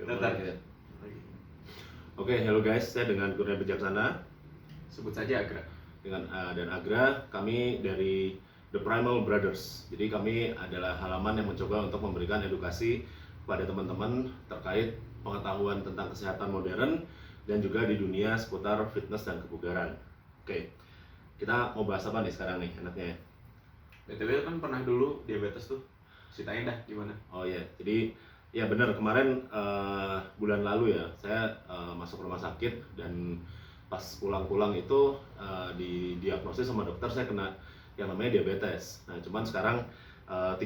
Datar. Oke, hello guys, saya dengan Kurnia Bijaksana. Sebut saja Agra. Dengan dan Agra, kami dari The Primal Brothers. Jadi kami adalah halaman yang mencoba untuk memberikan edukasi kepada teman-teman terkait pengetahuan tentang kesehatan modern dan juga di dunia seputar fitness dan kebugaran. Oke, kita mau bahas apa nih sekarang nih enaknya? BTW kan pernah dulu diabetes tuh. Ceritain dah gimana. Oh iya, jadi ya benar kemarin bulan lalu ya saya masuk rumah sakit dan pas pulang-pulang itu didiagnosis sama dokter saya kena yang namanya diabetes. Nah cuman sekarang 3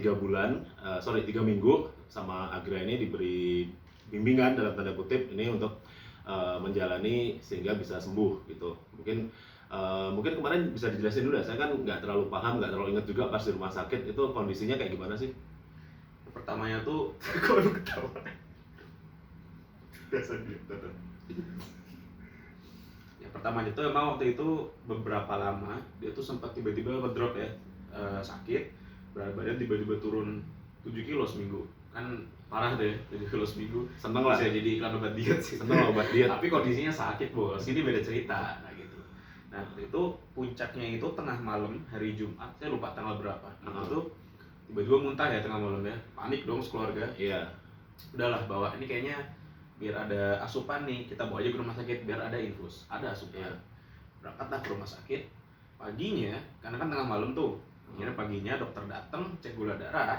minggu sama Agra ini diberi bimbingan dalam tanda kutip ini untuk menjalani sehingga bisa sembuh gitu. Mungkin kemarin bisa dijelasin dulu ya, saya kan nggak terlalu paham, nggak terlalu ingat juga pas di rumah sakit itu kondisinya kayak gimana sih? Pertamanya tuh kok lu ketawa? Biasa gitu. Ya pertamanya tuh emang waktu itu beberapa lama dia tuh sempat tiba-tiba ngedrop ya, sakit, berat badan tiba-tiba turun 7 kilo seminggu. Kan parah deh 7 kilo seminggu. Seneng lah bisa jadi iklan obat diet sih. Seneng lah obat diet. Tapi kondisinya sakit bos, ini beda cerita. Nah gitu. Nah waktu itu puncaknya itu tengah malam hari Jumat, saya lupa tanggal berapa. Nah itu tiba-tiba muntah ya tengah malam ya, panik dong sekeluarga. Iya. Udahlah bawa ini kayaknya biar ada asupan nih, kita bawa aja ke rumah sakit biar ada infus, ada asupan. Berangkatlah ke rumah sakit paginya, karena kan tengah malam tuh. Akhirnya paginya dokter datang cek gula darah.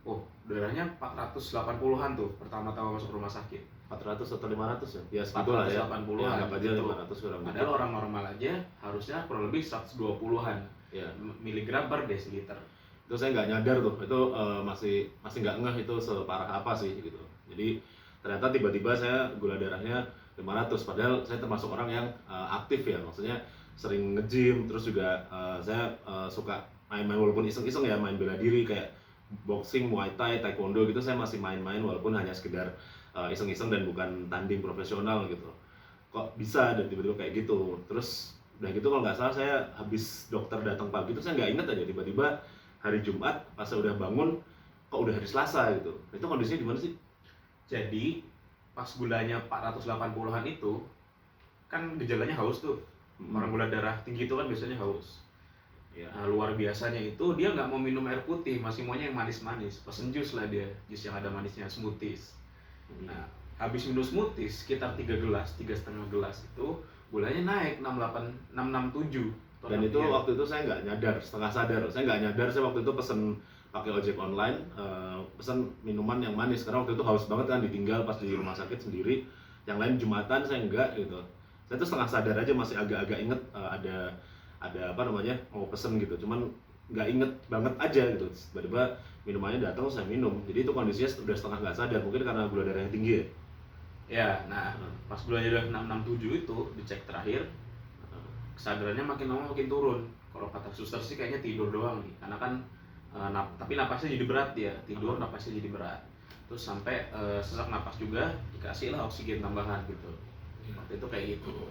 Oh darahnya 480-an tuh pertama-tama masuk rumah sakit. 400 atau 500 ya? Ya segitulah ya. 480-an Ya, anggap aja gitu. 500 kurang lebih. Padahal orang normal aja harusnya kurang lebih 120-an Ya. miligram per desiliter. Itu saya nggak nyadar tuh, itu masih nggak ngeh itu separah apa sih gitu. Jadi ternyata tiba-tiba saya gula darahnya 500, padahal saya termasuk orang yang aktif ya, maksudnya sering nge-gym, terus juga saya suka main-main walaupun iseng-iseng ya, main bela diri kayak boxing, muay thai, taekwondo gitu, saya masih main-main walaupun hanya sekedar iseng-iseng dan bukan tanding profesional gitu. Kok bisa dan tiba-tiba kayak gitu. Terus udah gitu kalau nggak salah saya habis dokter datang pagi itu saya nggak inget aja tiba-tiba hari Jumat pas saya udah bangun kok udah hari Selasa gitu. Itu kondisinya gimana sih? Jadi pas gulanya 480-an itu kan gejalanya haus tuh. Orang gula darah tinggi itu kan biasanya haus. Ya. Nah, luar biasanya itu dia nggak mau minum air putih, masih maunya yang manis-manis. Pesen jus lah dia, jus yang ada manisnya, smoothies. Nah, habis minum smoothies sekitar 3,5 gelas itu gulanya naik 667. Dan itu waktu itu saya nggak nyadar, setengah sadar. Saya nggak nyadar, saya waktu itu pesen pakai ojek online, pesen minuman yang manis. Karena waktu itu haus banget kan, ditinggal pas di rumah sakit sendiri. Yang lain Jumatan saya enggak gitu. Saya tuh setengah sadar aja, masih agak-agak inget ada apa namanya mau pesen gitu. Cuman nggak inget banget aja gitu. Tiba-tiba minumannya datang saya minum. Jadi itu kondisinya udah setengah nggak sadar, mungkin karena gula darah yang tinggi ya. Ya, nah pas gulanya udah 667 itu dicek terakhir, kesadarannya makin lama makin turun. Kalau kata suster sih kayaknya tidur doang nih, karena kan tapi napasnya jadi berat dia, tidur napasnya jadi berat. Terus sampai sesak napas juga dikasih lah oksigen tambahan gitu. Waktu itu kayak gitu.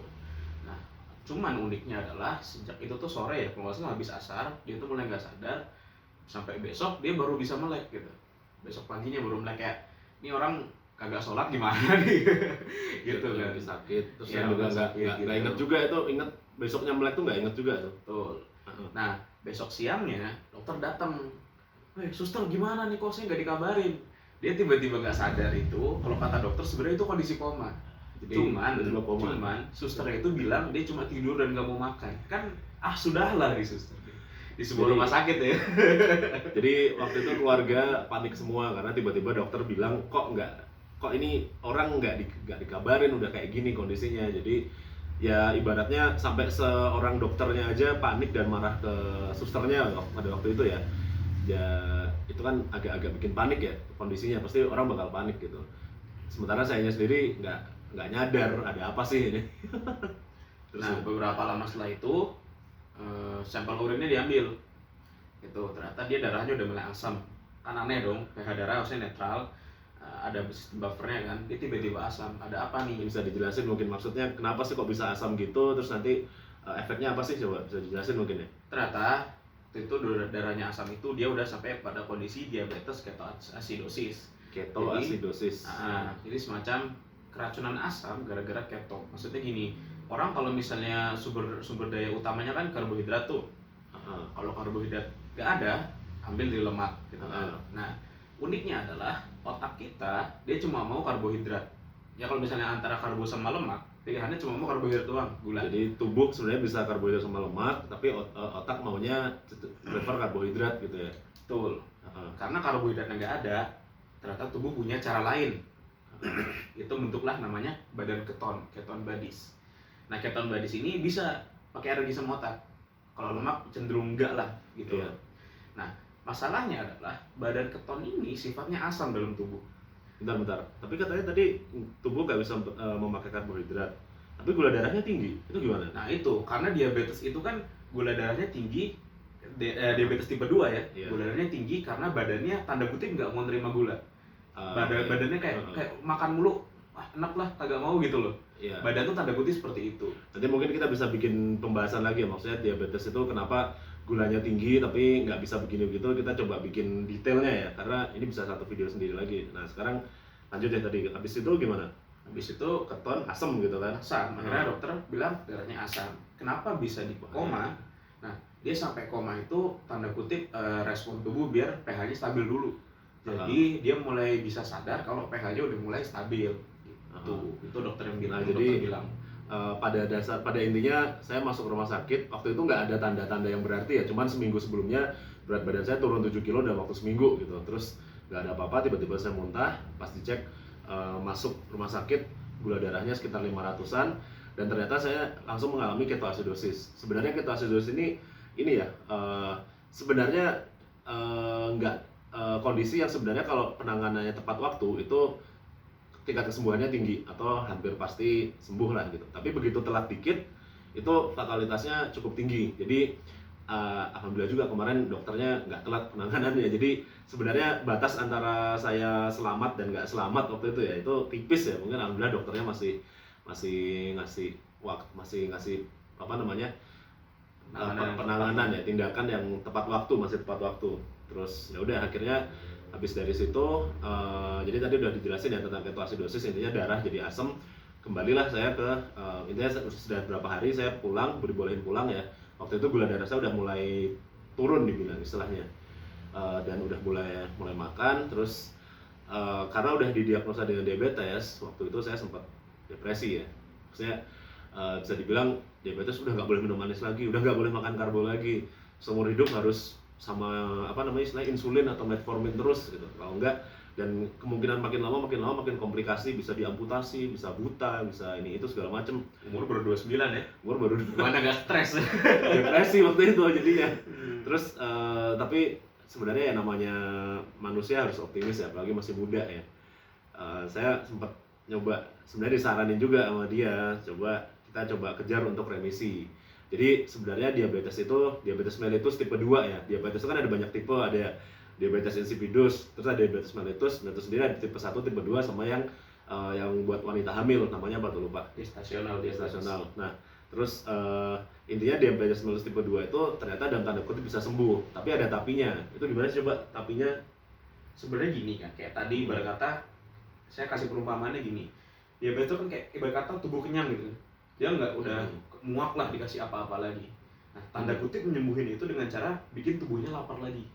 Nah, cuman uniknya adalah sejak itu tuh sore ya, kalau nggak salah habis asar dia tuh mulai nggak sadar, sampai besok dia baru bisa melek gitu. Besok paginya baru melek, kayak ini orang kagak sholat gimana nih gitu kan. Sakit terus Ya, saya juga nggak gitu. inget juga itu, inget besoknya melek tuh nggak inget juga tuh. Betul. Nah besok siangnya dokter datang, suster gimana nih kok saya nggak dikabarin. Dia tiba-tiba nggak sadar itu, kalau kata dokter sebenarnya itu kondisi koma. Jadi, cuman suster itu bilang dia cuma tidur dan nggak mau makan. Kan sudahlah di suster di sebuah rumah sakit ya. Jadi waktu itu keluarga panik semua karena tiba-tiba dokter bilang kok ini orang nggak dikabarin udah kayak gini kondisinya. Jadi ya ibaratnya sampai seorang dokternya aja panik dan marah ke susternya pada waktu itu ya. Ya itu kan agak-agak bikin panik ya kondisinya, pasti orang bakal panik gitu. Sementara saya sendiri nggak nyadar ada apa sih ini. Terus beberapa lama setelah itu sampel urinnya diambil gitu, ternyata dia darahnya udah mulai asam. Kan aneh dong, pH darah harusnya netral, ada sistem buffernya kan, dia tiba-tiba asam. Ada apa nih? Bisa dijelasin mungkin maksudnya kenapa sih kok bisa asam gitu, terus nanti efeknya apa sih, coba bisa dijelasin mungkin ya. Ternyata itu darahnya asam itu dia udah sampai pada kondisi diabetes ketoasidosis. Ketoasidosis. Jadi semacam keracunan asam gara-gara keto. Maksudnya gini, orang kalau misalnya sumber daya utamanya kan karbohidrat tuh. Kalau karbohidrat nggak ada, ambil dari lemak gitu kan. Nah, uniknya adalah otak kita dia cuma mau karbohidrat. Ya kalau misalnya antara karbo sama lemak, pilihannya cuma mau karbohidrat doang, gula. Jadi tubuh sebenarnya bisa karbohidrat sama lemak, tapi otak maunya prefer karbohidrat gitu ya. Betul. Karena karbohidratnya nggak ada, ternyata tubuh punya cara lain. Itu bentuklah namanya badan keton bodies. Nah, keton bodies ini bisa pakai energi sama otak. Kalau lemak cenderung enggak lah gitu. Iya. Nah, masalahnya adalah badan keton ini sifatnya asam dalam tubuh. Bentar. Tapi katanya tadi tubuh nggak bisa memakai karbohidrat. Tapi gula darahnya tinggi. Itu gimana? Nah, itu karena diabetes itu kan gula darahnya tinggi, diabetes tipe 2 ya. Iya. Gula darahnya tinggi karena badannya tanda kutip nggak mau nerima gula. Badannya kayak makan mulu, enak lah, kagak mau gitu loh. Iya. Badan tuh tanda kutip seperti itu. Nanti mungkin kita bisa bikin pembahasan lagi ya, maksudnya diabetes itu kenapa gulanya tinggi tapi nggak bisa begini begitu, kita coba bikin detailnya ya, karena ini bisa satu video sendiri lagi. Nah sekarang lanjut ya tadi, habis itu gimana? Habis itu Keton asam gitu kan? asam, akhirnya dokter bilang darahnya asam. Kenapa bisa di koma? Nah, dia sampai koma itu tanda kutip respon tubuh biar pH-nya stabil dulu. Jadi dia mulai bisa sadar kalau pH-nya udah mulai stabil. Itu dokter yang bilang. Nah, jadi pada intinya saya masuk rumah sakit waktu itu nggak ada tanda-tanda yang berarti ya, cuman seminggu sebelumnya berat badan saya turun 7 kilo dalam waktu seminggu gitu. Terus nggak ada apa-apa, tiba-tiba saya muntah, pas dicek masuk rumah sakit gula darahnya sekitar 500-an, dan ternyata saya langsung mengalami ketoasidosis. Sebenarnya ketoasidosis ini ya sebenarnya nggak kondisi yang sebenarnya kalau penanganannya tepat waktu itu tingkat kesembuhannya tinggi atau hampir pasti sembuh lah gitu. Tapi begitu telat dikit itu fatalitasnya cukup tinggi. Jadi alhamdulillah juga kemarin dokternya nggak telat penanganannya. Jadi sebenarnya batas antara saya selamat dan nggak selamat waktu itu ya itu tipis ya. Mungkin alhamdulillah dokternya masih ngasih apa namanya penanganan ya, tindakan yang tepat waktu, masih tepat waktu. Terus ya udah akhirnya habis dari situ jadi tadi udah dijelasin ya tentang ketoasidosis, intinya darah jadi asam. Kembalilah saya ke intinya sudah berapa hari saya dibolehin pulang ya. Waktu itu gula darah saya udah mulai turun dibilang istilahnya, dan udah mulai makan. Terus karena udah didiagnosa dengan diabetes, waktu itu saya sempat depresi ya. Maksudnya bisa dibilang diabetes udah nggak boleh minum manis lagi, udah nggak boleh makan karbo lagi, seumur hidup harus sama istilahnya insulin atau metformin terus gitu. Kalau enggak, dan kemungkinan makin lama makin komplikasi, bisa diamputasi, bisa buta, bisa ini itu segala macem. Umur baru 29 ya? Umur baru Mana gak stres? Depresi waktu itu jadinya. Terus tapi sebenarnya ya namanya manusia harus optimis ya, apalagi masih muda ya. Saya sempat nyoba, sebenarnya disaranin juga sama dia, kita coba kejar untuk remisi. Jadi sebenarnya diabetes mellitus tipe 2 ya. Diabetes itu kan ada banyak tipe, ada diabetes insipidus, terus ada diabetes mellitus. Nah, itu sendiri ada tipe 1, tipe 2 sama yang buat wanita hamil, namanya apa tuh lupa? Gestasional. Nah, terus intinya diabetes mellitus tipe 2 itu ternyata dalam tanda kutip bisa sembuh, tapi ada tapinya. Itu gimana sih coba tapinya? Sebenarnya gini kan, kayak tadi ibarat kata saya kasih perumpamaannya gini. Diabetes itu kan kayak ibarat kata tubuh kenyang gitu. Dia nggak udah muak lah dikasih apa-apa lagi. Nah, tanda kutip menyembuhin itu dengan cara bikin tubuhnya lapar lagi,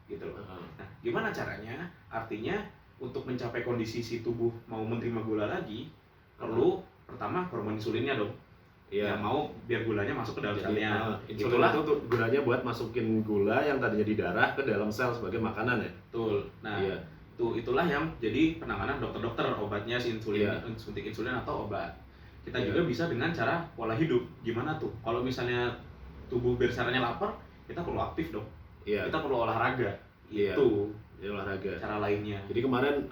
gitu loh. Nah, gimana caranya? Artinya untuk mencapai kondisi si tubuh mau menerima gula lagi, perlu pertama hormon insulinnya dong. Iya. Yang mau biar gulanya masuk ke dalam selnya. Insulin itu gunanya buat masukin gula yang tadinya di darah ke dalam sel sebagai makanan ya. Betul. Nah, itulah yang jadi penanganan dokter-dokter, obatnya insulin, suntik insulin atau obat. Kita juga bisa dengan cara pola hidup. Gimana tuh? Kalau misalnya tubuh biar caranya lapar, kita perlu aktif dong. Kita perlu olahraga. Itu olahraga. Cara lainnya. Jadi kemarin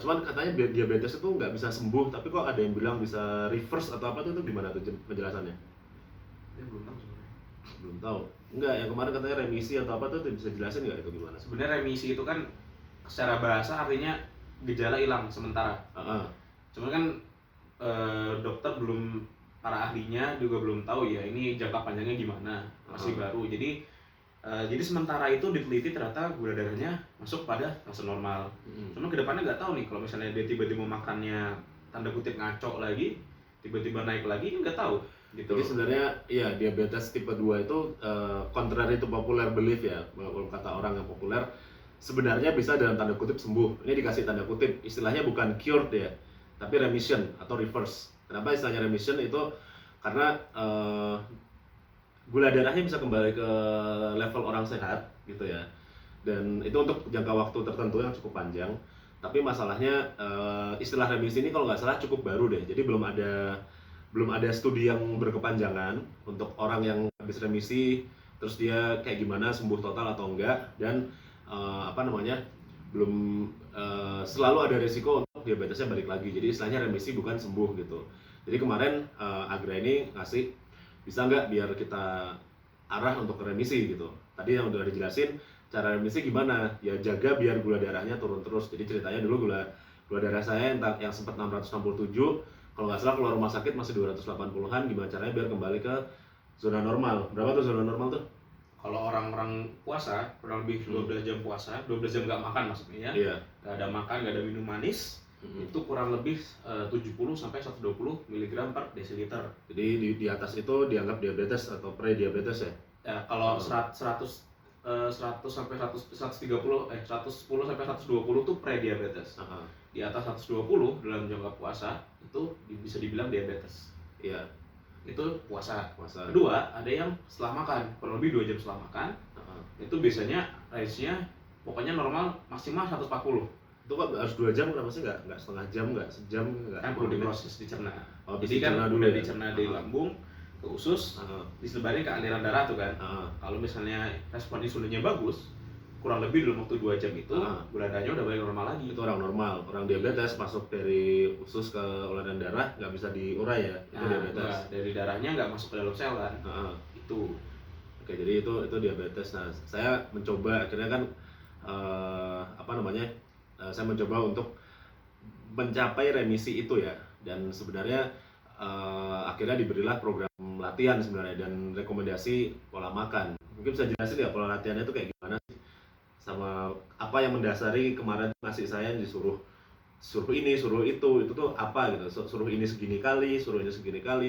cuman katanya diabetes itu nggak bisa sembuh, tapi kok ada yang bilang bisa reverse atau apa tuh, itu gimana tuh penjelasannya? Belum tahu sebenarnya. Belum tahu. Enggak, yang kemarin katanya remisi atau apa tuh bisa jelasin nggak itu gimana? Sebenarnya remisi itu kan secara bahasa artinya gejala hilang sementara. Cuman kan dokter belum, para ahlinya juga belum tahu ya ini jangka panjangnya gimana, masih baru. Jadi Jadi sementara itu diteliti ternyata gula darahnya masuk pada fase normal. Cuma kedepannya nggak tahu nih kalau misalnya dia tiba-tiba makannya tanda kutip ngaco lagi, tiba-tiba naik lagi kan nggak tahu. Gitu. Jadi sebenarnya ya diabetes tipe 2 itu contrary to popular belief ya, kalau kata orang yang populer, sebenarnya bisa dalam tanda kutip sembuh. Ini dikasih tanda kutip, istilahnya bukan cured ya, tapi remission atau reverse. Kenapa istilahnya remission itu? Karena gula darahnya bisa kembali ke level orang sehat gitu ya, dan itu untuk jangka waktu tertentu yang cukup panjang. Tapi masalahnya istilah remisi ini kalau nggak salah cukup baru deh, jadi belum ada studi yang berkepanjangan untuk orang yang habis remisi terus dia kayak gimana, sembuh total atau enggak, dan belum selalu ada risiko untuk diabetesnya balik lagi. Jadi istilahnya remisi bukan sembuh gitu. Jadi kemarin Agra ini ngasih bisa nggak biar kita arah untuk remisi gitu. Tadi yang udah dijelasin cara remisi gimana, ya jaga biar gula darahnya turun terus. Jadi ceritanya dulu gula darah saya yang sempat 667, kalau nggak salah keluar rumah sakit masih 280-an. Gimana caranya biar kembali ke zona normal? Berapa tuh zona normal tuh? Kalau orang-orang puasa kurang lebih 12 jam puasa, 12 jam nggak makan maksudnya ya, Iya. nggak ada makan, nggak ada minum manis, itu kurang lebih 70 sampai 120 mg per desiliter. Jadi di atas itu dianggap diabetes atau pre-diabetes ya? Ya, kalau 100 sampai 110 sampai 120 tuh pre-diabetes. Di atas 120 dalam jangka puasa itu bisa dibilang diabetes. Iya. Itu puasa. Kedua, ada yang setelah makan, kurang lebih 2 jam setelah makan. Itu biasanya range-nya pokoknya normal maksimal 140. Itu kan harus 2 jam, kenapa sih nggak setengah jam, nggak sejam, nggak? Kan perlu diproses, dicerna. Oh, jadi kan udah dicerna di lambung, ke usus, disebarin ke aliran darah tuh kan. Kalau misalnya respon insulinnya bagus, kurang lebih dalam waktu 2 jam itu gula darahnya udah balik normal lagi. Itu orang normal. Orang diabetes masuk dari usus ke aliran darah nggak bisa diurai ya, itu diabetes. Dari darahnya nggak masuk ke dalam sel kan. Itu. Oke, jadi itu diabetes. Nah, saya mencoba akhirnya kan saya mencoba untuk mencapai remisi itu ya, dan sebenarnya akhirnya diberilah program latihan sebenarnya dan rekomendasi pola makan. Mungkin bisa jelasin ya pola latihannya itu kayak gimana sih, sama apa yang mendasari kemarin ngasih saya disuruh ini suruh itu tuh apa gitu, suruh ini segini kali,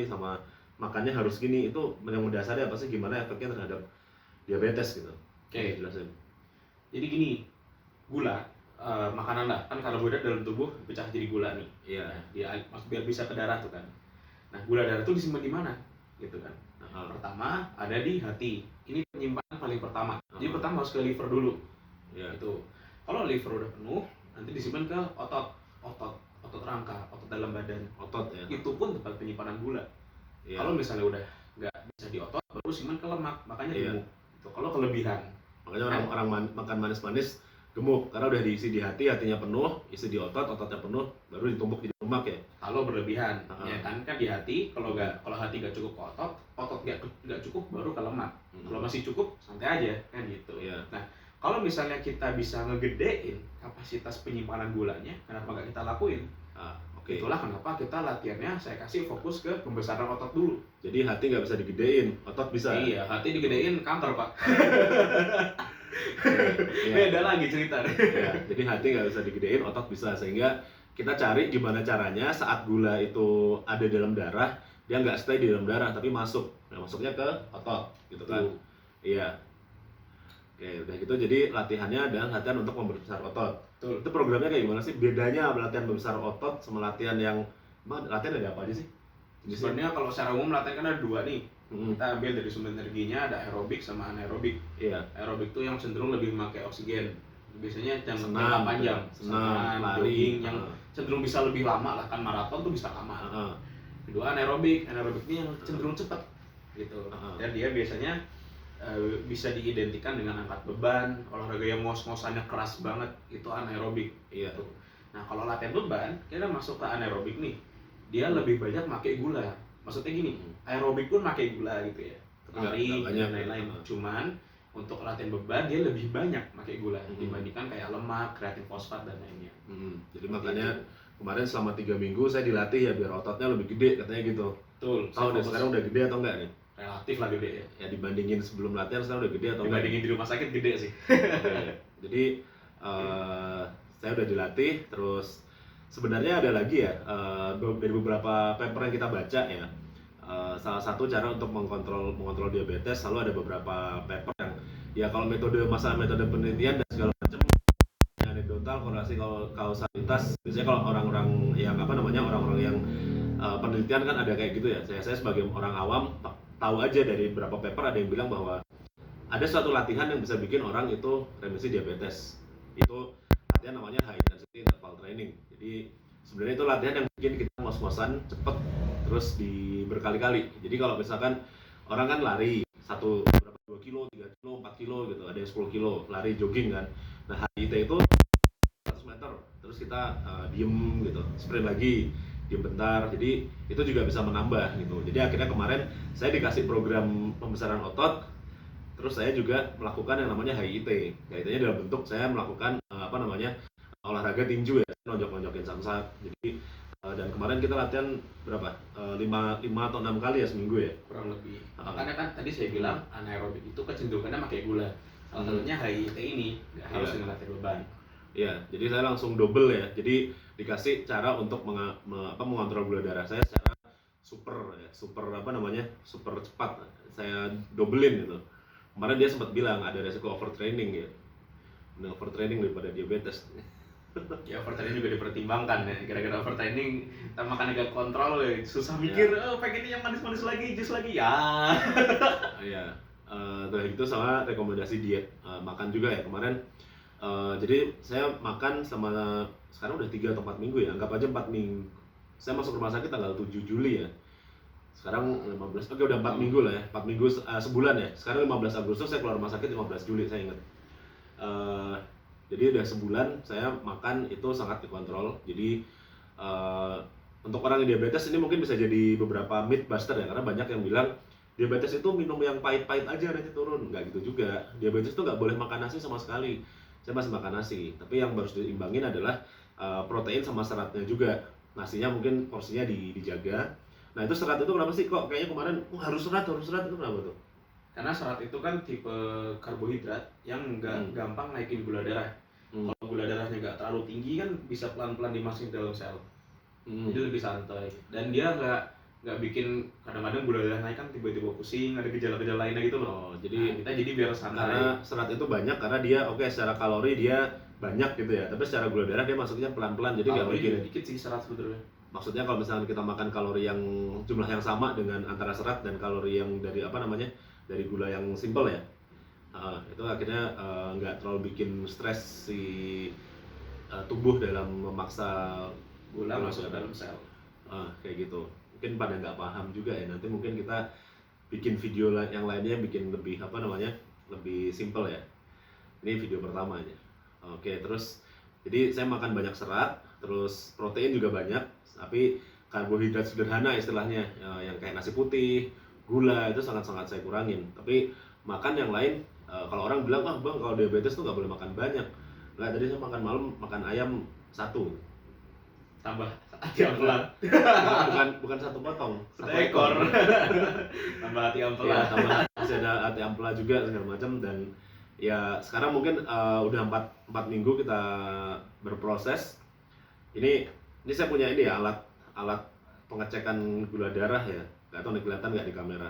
sama makannya harus gini, itu yang mendasari apa sih, gimana efeknya terhadap diabetes gitu. Oke. Jelasin. Jadi gini, gula makanan lah, kan karbohidrat dalam tubuh pecah jadi gula nih. Iya. Nah, dia biar bisa ke darah tuh kan. Nah, gula darah tuh disimpan di mana? Gitu kan. Pertama ada di hati. Ini penyimpanan paling pertama. Jadi pertama harus ke liver dulu. Iya. Itu. Kalau liver udah penuh, nanti disimpan ke otot rangka, otot dalam badan. Otot ya. Itu pun tempat penyimpanan gula. Iya. Kalau misalnya udah nggak bisa di otot, baru simpan ke lemak, makanya gemuk. Itu kalau kelebihan. Makanya orang makan manis-manis gemuk, karena udah diisi di hati, hatinya penuh, isi di otot, ototnya penuh, baru ditumpuk di lemak ya. Kalau berlebihan, ya kan di hati, kalau hati nggak cukup ke otot nggak cukup, baru ke lemak. Kalau masih cukup, santai aja kan gitu. Iya. Nah, kalau misalnya kita bisa ngegedein kapasitas penyimpanan gulanya, kenapa nggak kita lakuin? Okay. Itulah kenapa kita latihannya saya kasih fokus ke pembesaran otot dulu. Jadi hati nggak bisa digedein, otot bisa. Iya, hati digedein kanker pak. Ya. Beda lagi cerita. Ya, jadi hati nggak bisa digedein, otot bisa, sehingga kita cari gimana caranya saat gula itu ada dalam darah, dia nggak stay di dalam darah tapi masuk. Nah, masuknya ke otot, gitu kan? Iya. Oke, udah gitu jadi latihannya adalah latihan untuk memperbesar otot. Betul. Itu programnya kayak gimana sih? Bedanya latihan membesar otot sama latihan yang latihan ada apa aja sih? Sebenarnya kalau secara umum latihan kan ada 2 nih. Kita ambil dari sumber energinya, ada aerobik sama anaerobik. Iya. Aerobik itu yang cenderung lebih memakai oksigen. Biasanya Senam, panjang, senam, lari, jogging yang cenderung bisa lebih lama lah, kan maraton tuh bisa lama. Kedua anaerobik ini yang cenderung cepat gitu. Dan dia biasanya bisa diidentikan dengan angkat beban, olahraga yang ngos-ngosannya keras banget, itu anaerobik. Iya. Gitu. Nah, kalau latihan beban, kita masuk ke anaerobik nih. Dia lebih banyak pakai gula. Maksudnya gini, aerobik pun pakai gula gitu ya. Lari dan lain-lain. Cuman untuk latihan beban dia lebih banyak pakai gula dibandingkan kayak lemak, kreatin fosfat dan lainnya. Jadi makanya kemarin selama 3 minggu saya dilatih ya biar ototnya lebih gede katanya gitu. Betul. Tahu deh sekarang udah gede atau enggak nih? relatif lah gede ya. Ya dibandingin sebelum latihan sekarang udah gede atau enggak? Dibandingin di rumah sakit gede sih. Oke. Jadi saya udah dilatih, terus sebenarnya ada lagi ya dari beberapa paper yang kita baca ya. Salah satu cara untuk mengontrol diabetes selalu ada beberapa paper yang ya kalau masalah metode penelitian dan segala macam anekdotal korelasi kausalitas biasanya kalau orang-orang yang orang-orang yang penelitian kan ada kayak gitu ya. Saya sebagai orang awam tahu aja dari beberapa paper ada yang bilang bahwa ada suatu latihan yang bisa bikin orang itu remisi diabetes. Itu latihan namanya high intensity interval training. Jadi sebenarnya itu latihan yang bikin kita ngos-ngosan cepet terus berkali-kali. Jadi kalau misalkan orang kan lari berapa 2 kilo, 3 kilo, 4 kilo gitu, ada yang 10 kilo lari jogging kan. Nah HIIT itu 100 meter terus kita diem gitu, sprint lagi, diem bentar. Jadi itu juga bisa menambah gitu. Jadi akhirnya kemarin saya dikasih program pembesaran otot, terus saya juga melakukan yang namanya HIIT. HIIT-nya dalam bentuk saya melakukan olahraga tinju ya, nonjok-nonjokin samsak. Jadi dan kemarin kita latihan berapa? 5 atau 6 kali ya seminggu ya? Kurang lebih. Makanya kan tadi saya bilang anaerobik itu kecenderungannya pakai gula. Salah satunya HIIT ini, nggak harus dengan latihan beban. Iya, jadi saya langsung double ya. Jadi dikasih cara untuk mengontrol gula darah saya secara super cepat. Saya dobelin gitu. Kemarin dia sempat bilang ada resiko overtraining ya. Mending overtraining daripada diabetes. Ya overtraining juga dipertimbangkan ya. Gara-gara overtraining kita makan agak kontrol ya. Susah mikir, pengennya yang manis-manis lagi, jus lagi ya. Iya. Dari itu sama rekomendasi diet makan juga ya kemarin. Jadi saya makan sama sekarang udah 3 atau 4 minggu ya. Anggap aja 4 minggu. Saya masuk rumah sakit tanggal 7 Juli ya. Sekarang 15, oke udah 4 minggu lah ya, 4 minggu sebulan ya. Sekarang 15 Agustus saya keluar rumah sakit 15 Juli saya ingat. Jadi udah sebulan saya makan itu sangat dikontrol. Jadi untuk orang yang diabetes ini mungkin bisa jadi beberapa myth buster ya, karena banyak yang bilang diabetes itu minum yang pahit-pahit aja nanti turun. Nggak gitu juga. Diabetes itu nggak boleh makan nasi sama sekali. Saya masih makan nasi, tapi yang harus diimbangin adalah protein sama seratnya juga. Nasinya mungkin porsinya dijaga. Nah itu serat itu kenapa sih kok kayaknya kemarin harus serat itu kenapa tuh? Karena serat itu kan tipe karbohidrat yang nggak gampang naikin gula darah. Kalau gula darahnya nggak terlalu tinggi kan bisa pelan-pelan dimasukin dalam sel. Itu lebih santai. Dan dia nggak bikin kadang-kadang gula darah naik kan tiba-tiba pusing, ada gejala-gejala lainnya gitu loh. Jadi kita jadi biar santai. Karena serat itu banyak karena dia secara kalori dia banyak gitu ya, tapi secara gula darah dia masuknya pelan-pelan jadi nggak bikin dikit sih serat sebetulnya. Maksudnya kalau misalnya kita makan kalori yang jumlah yang sama dengan antara serat dan kalori yang dari dari gula yang simple ya, itu akhirnya nggak terlalu bikin stres si tubuh dalam memaksa gula masuk ke dalam sel. Kayak gitu. Mungkin pada nggak paham juga ya, nanti mungkin kita bikin video yang lainnya bikin lebih lebih simple ya. Ini video pertamanya. Oke, terus jadi saya makan banyak serat, terus protein juga banyak, tapi karbohidrat sederhana istilahnya yang kayak nasi putih, gula itu sangat-sangat saya kurangin. Tapi makan yang lain, kalau orang bilang bang kalau diabetes tuh nggak boleh makan banyak. Nggak, tadi saya makan malam makan ayam 1 tambah hati ampela. bukan 1 potong, 1 ekor. Tambah hati ampela. Ya, tambah masih ada hati ampela juga segala macam. Dan ya sekarang mungkin udah 4 minggu kita berproses. Ini saya punya ini ya alat pengecekan gula darah ya. Nggak tahu nih kelihatan nggak di kamera.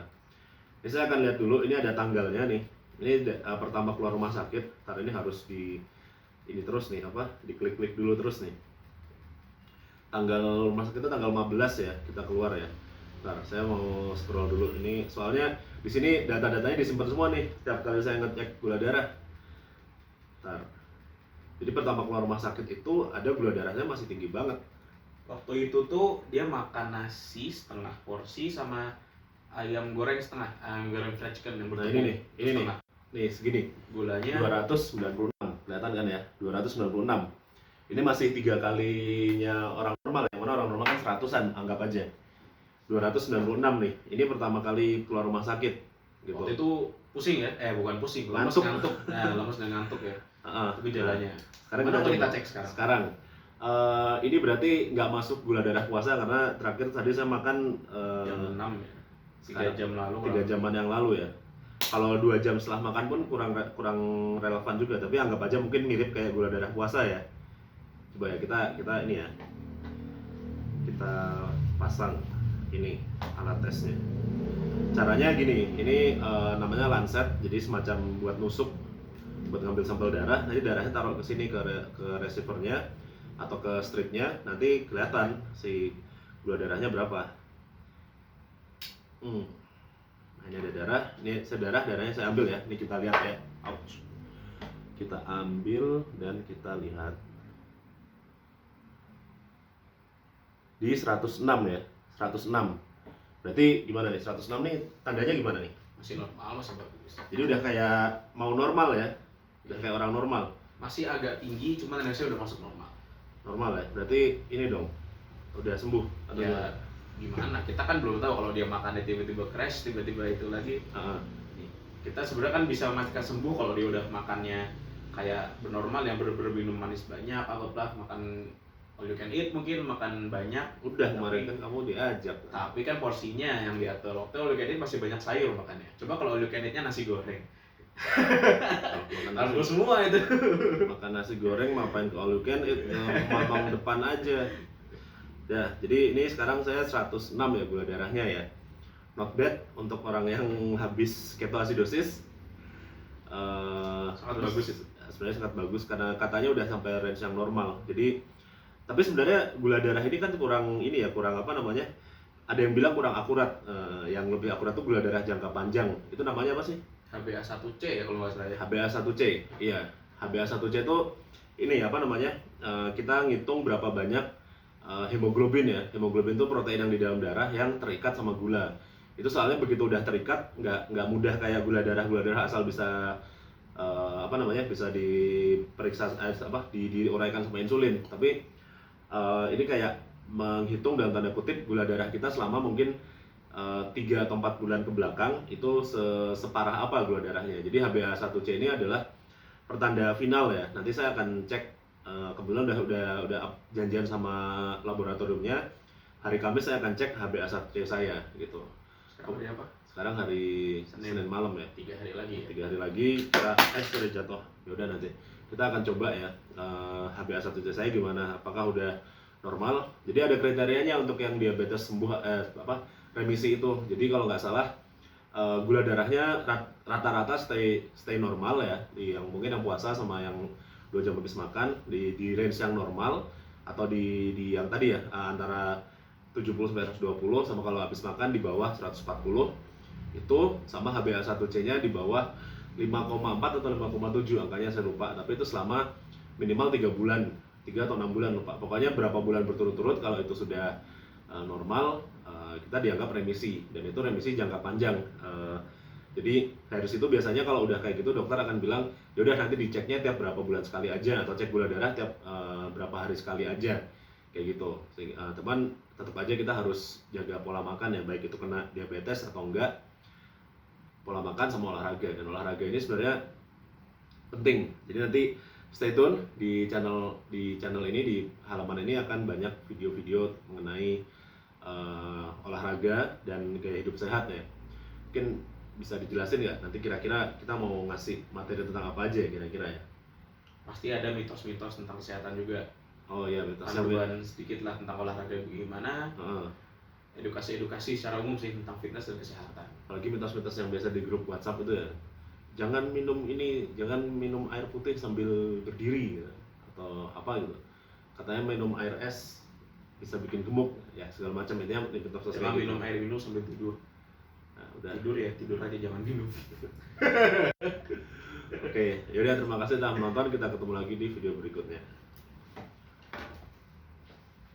Ini saya akan lihat dulu, ini ada tanggalnya nih. Ini pertama keluar rumah sakit, ntar ini harus ini terus nih diklik-klik dulu terus nih. Tanggal rumah sakit itu tanggal 15 ya kita keluar ya. Ntar saya mau scroll dulu ini, soalnya di sini data-datanya disimpan semua nih setiap kali saya ngecek gula darah. Ntar. Jadi pertama keluar rumah sakit itu ada gula darahnya masih tinggi banget. Waktu itu tuh dia makan nasi setengah porsi sama ayam goreng setengah, ayam goreng fried chicken yang bertepung. Nah ini nih segini. Gulanya 296, kelihatan kan ya? 296. Ini masih 3 kalinya orang normal, yang mana orang normal kan 100-an, anggap aja 296 nih, ini pertama kali keluar rumah sakit gitu. Waktu itu pusing ya? Bukan pusing, lemes ngantuk. Nah, lemes dan ngantuk ya. Itu gejalanya. Sekarang kita cek sekarang. Ini berarti nggak masuk gula darah puasa karena terakhir tadi saya makan jam 6 ya? 3 jam lalu 3 jaman yang lalu ya. Kalau 2 jam setelah makan pun kurang relevan juga, tapi anggap aja mungkin mirip kayak gula darah puasa ya. Coba ya kita ini ya, kita pasang ini alat tesnya. Caranya gini, ini namanya lancet, jadi semacam buat nusuk, buat ngambil sampel darah. Nanti darahnya taruh ke sini ke receivernya atau ke stripnya, nanti kelihatan si gula darahnya berapa. Ini ada darah, ini darahnya saya ambil ya. Ini kita lihat ya. Ouch. Kita ambil dan kita lihat di 106 ya, 106. Berarti gimana nih? 106 nih tandanya gimana nih? masih normal, masih bagus. Jadi udah kayak mau normal ya, udah kayak orang normal. Masih agak tinggi, cuman energi udah masuk normal. Normal ya, berarti ini dong, udah sembuh atau Ya gimana? Kita kan belum tahu kalau dia makannya tiba-tiba crash, tiba-tiba itu lagi. Kita sebenarnya kan bisa memastikan sembuh kalau dia udah makannya kayak normal, yang bener-bener minum manis banyak, atau makan all you can eat, mungkin makan banyak. Udah kemarin kan kamu diajak. Tapi kan porsinya yang diatur. Waktu all you can eat masih banyak sayur makannya. Coba kalau all you can eat-nya nasi goreng. Makan semua itu. Makan nasi goreng mapain ke all you can eat, mamang depan aja. Ya, jadi ini sekarang saya 106 ya gula darahnya ya. Not bad untuk orang yang habis ketoasidosis. Sangat bagus itu. Sebenarnya sangat bagus karena katanya udah sampai range yang normal. Jadi tapi sebenarnya gula darah ini kan kurang ini ya, kurang apa namanya? Ada yang bilang kurang akurat. Yang lebih akurat tuh gula darah jangka panjang. Itu namanya apa sih? HbA1c ya kalau nggak salah ya. HbA1c. Iya, HbA1c itu ini apa namanya? Kita ngitung berapa banyak hemoglobin ya. Hemoglobin itu protein yang di dalam darah yang terikat sama gula. Itu soalnya begitu udah terikat, nggak mudah kayak gula darah asal bisa apa namanya, bisa diperiksa diuraikan sama insulin. Tapi ini kayak menghitung dalam tanda kutip gula darah kita selama mungkin 3 atau 4 bulan ke belakang itu separah apa gula darahnya. Jadi HbA1c ini adalah pertanda final ya. Nanti saya akan cek, kebetulan udah janjian sama laboratoriumnya. Hari Kamis saya akan cek HbA1c saya gitu. Sekarang hari apa? Sekarang hari Senin malam ya. 3 hari lagi ya. 3 hari lagi kita sudah jatuh. Yaudah nanti kita akan coba ya HbA1c saya gimana, apakah udah normal. Jadi ada kriterianya untuk yang diabetes sembuh remisi itu. Jadi kalau nggak salah gula darahnya rata-rata stay normal ya, yang mungkin yang puasa sama yang 2 jam habis makan di range yang normal, atau di yang tadi ya antara 70 sampai 120, sama kalau habis makan di bawah 140 itu, sama HbA1c-nya di bawah 5,4 atau 5,7 angkanya saya lupa, tapi itu selama minimal 3 bulan, 3 atau 6 bulan lupa. Pokoknya berapa bulan berturut-turut kalau itu sudah normal, kita dianggap remisi, dan itu remisi jangka panjang. Jadi dari situ biasanya kalau udah kayak gitu dokter akan bilang, yaudah nanti diceknya tiap berapa bulan sekali aja, atau cek gula darah tiap berapa hari sekali aja, kayak gitu. Teman tetap aja kita harus jaga pola makan ya, baik itu kena diabetes atau enggak. Pola makan sama olahraga, dan olahraga ini sebenarnya penting. Jadi nanti stay tune di channel ini, di halaman ini akan banyak video-video mengenai olahraga dan gaya hidup sehat ya. Mungkin bisa dijelasin nggak nanti kira-kira kita mau ngasih materi tentang apa aja ya kira-kira ya? Pasti ada mitos-mitos tentang kesehatan juga. Oh iya, mitos. Panduan sedikit lah tentang olahraga bagaimana. Edukasi secara umum sih tentang fitness dan kesehatan. Apalagi mitos-mitos yang biasa di grup WhatsApp itu ya, jangan minum air putih sambil berdiri ya, atau apa gitu, katanya minum air es bisa bikin gemuk ya, segala macam. Intinya mitos Jangan minum air minum sambil tidur. Nah, udah. Tidur aja, jangan minum. Oke, yaudah, terima kasih telah menonton, kita ketemu lagi di video berikutnya.